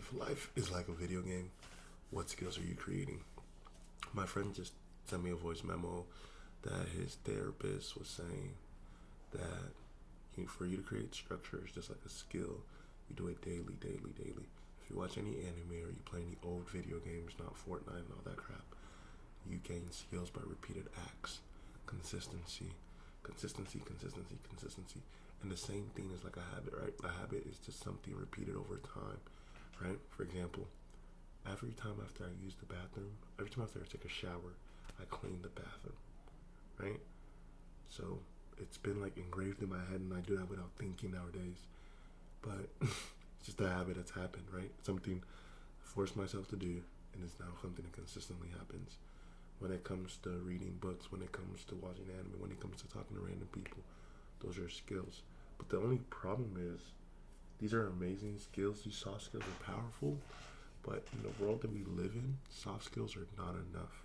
If life is like a video game, what skills are you creating? My friend just sent me a voice memo that his therapist was saying that for you to create structure is just like a skill. You do it daily, daily, daily. If you watch any anime or you play any old video games, not Fortnite and all that crap, you gain skills by repeated acts, consistency, consistency, consistency, consistency. And the same thing is like a habit, right? A habit is just something repeated over time, right? For example, every time after I use the bathroom, every time after I take a shower, I clean the bathroom, right? So it's been like engraved in my head, and I do that without thinking nowadays. But it's just a habit that's happened, right? Something I forced myself to do, and it's now something that consistently happens. When it comes to reading books, when it comes to watching anime, when it comes to talking to random people, those are skills. But the only problem is these are amazing skills. These soft skills are powerful, but in the world that we live in, soft skills are not enough.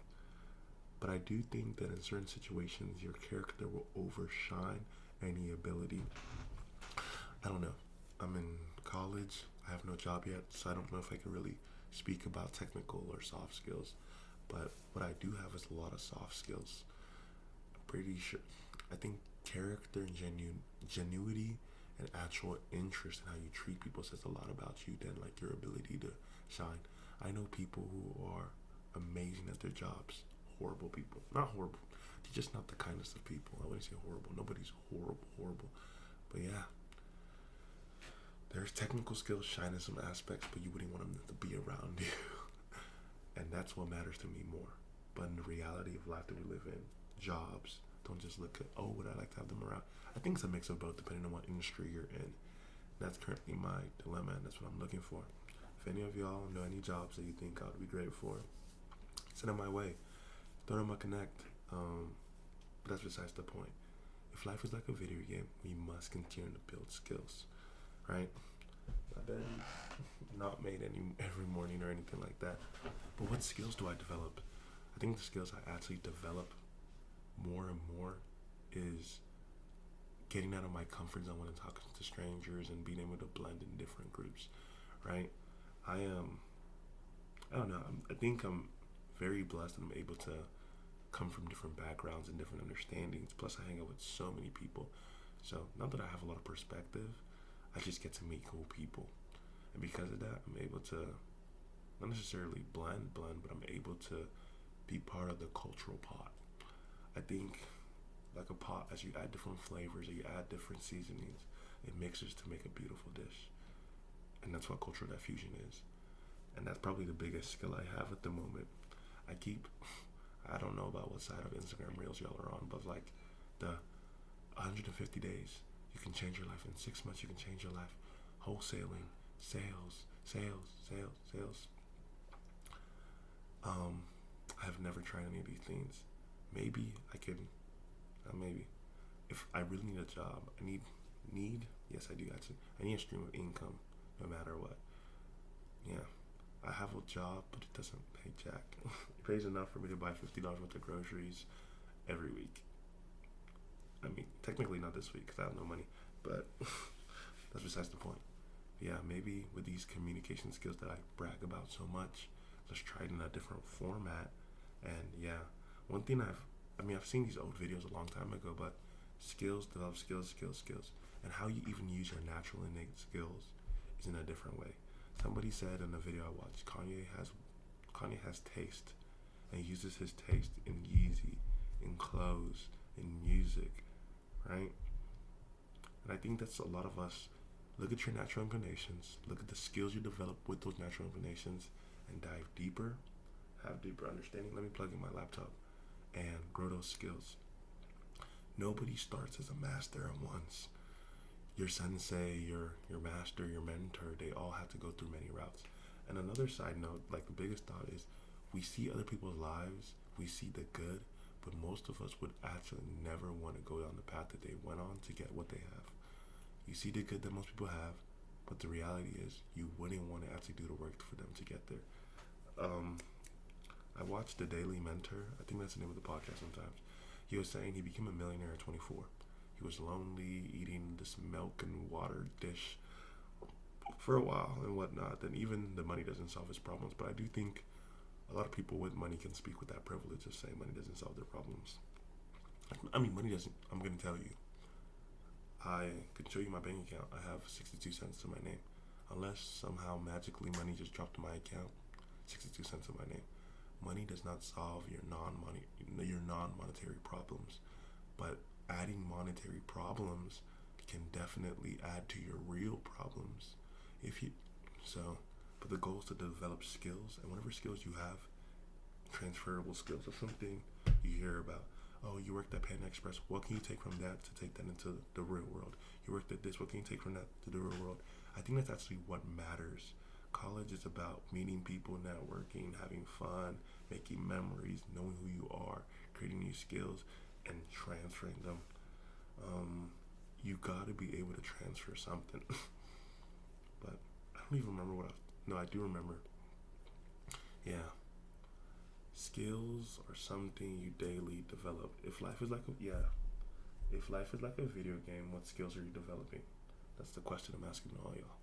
But I do think that in certain situations, your character will overshine any ability. I don't know. I'm in college. I have no job yet, so I don't know if I can really speak about technical or soft skills. But what I do have is a lot of soft skills. I'm pretty sure. I think character and genuity and actual interest in how you treat people says a lot about you than like your ability to shine. I know people who are amazing at their jobs. Horrible people. Not horrible. They're just not the kindest of people. I wouldn't say horrible. Nobody's horrible. But yeah, there's technical skills shine in some aspects, but you wouldn't want them to be around you. And that's what matters to me more. But in the reality of life that we live in, jobs, don't just look at, oh, would I like to have them around? I think it's a mix of both depending on what industry you're in. That's currently my dilemma, and that's what I'm looking for. If any of y'all know any jobs that you think I would be great for, send them my way. Throw them a connect. But that's besides the point. If life is like a video game, we must continue to build skills, right? My bed not made any every morning or anything like that. But what skills do I develop? I think the skills I actually develop more and more is getting out of my comfort zone when I'm talking to strangers and being able to blend in different groups, right? I am, I don't know, I think I'm very blessed that I'm able to come from different backgrounds and different understandings. Plus, I hang out with so many people. So, not that I have a lot of perspective, I just get to meet cool people. And because of that, I'm able to not necessarily blend, but I'm able to be part of the cultural pot. I think like a pot, as you add different flavors, or you add different seasonings, it mixes to make a beautiful dish. And that's what cultural diffusion is. And that's probably the biggest skill I have at the moment. I keep, I don't know about what side of Instagram Reels y'all are on, but like the 150 days, you can change your life. In 6 months, you can change your life. Wholesaling, sales. I have never tried any of these things. Maybe I can, maybe. If I really need a job, I need, yes, I do actually. I need a stream of income, no matter what. Yeah, I have a job, but it doesn't pay jack. It pays enough for me to buy $50 worth of groceries every week. I mean, technically not this week because I have no money, but that's besides the point. Yeah, maybe with these communication skills that I brag about so much, let's try it in a different format. And yeah, one thing I've seen these old videos a long time ago, but skills, develop skills. And how you even use your natural innate skills is in a different way. Somebody said in a video I watched, Kanye has taste, and he uses his taste in Yeezy, in clothes, in music, right? And I think that's a lot of us. Look at your natural inclinations, look at the skills you develop with those natural inclinations, and dive deeper, have deeper understanding. Let me plug in my laptop and grow those skills. Nobody starts as a master at once. Your sensei, your master, your mentor, they all have to go through many routes. And another side note, like the biggest thought is we see other people's lives, we see the good, but most of us would actually never want to go down the path that they went on to get what they have. You see the good that most people have, but the reality is you wouldn't want to actually do the work for them to get there. I watched The Daily Mentor. I think that's the name of the podcast sometimes. He was saying he became a millionaire at 24. He was lonely, eating this milk and water dish for a while and whatnot, then even the money doesn't solve its problems. But I do think a lot of people with money can speak with that privilege of saying money doesn't solve their problems. I mean, money doesn't. I'm going to tell you. I can show you my bank account. I have 62 cents to my name. Unless somehow magically money just dropped to my account, 62 cents to my name. Money does not solve your non-monetary problems, but adding monetary problems can definitely add to your real problems. If you so, but the goal is to develop skills, and whatever skills you have, transferable skills or something you hear about. Oh, you worked at Panda Express. What can you take from that to take that into the real world? You worked at this. What can you take from that to the real world? I think that's actually what matters. College is about meeting people, networking, having fun, making memories, knowing who you are, creating new skills, and transferring them. You gotta be able to transfer something. But I don't even remember what I was. No, I do remember. Yeah. Skills are something you daily develop. If life is like a video game, what skills are you developing? That's the question I'm asking all y'all.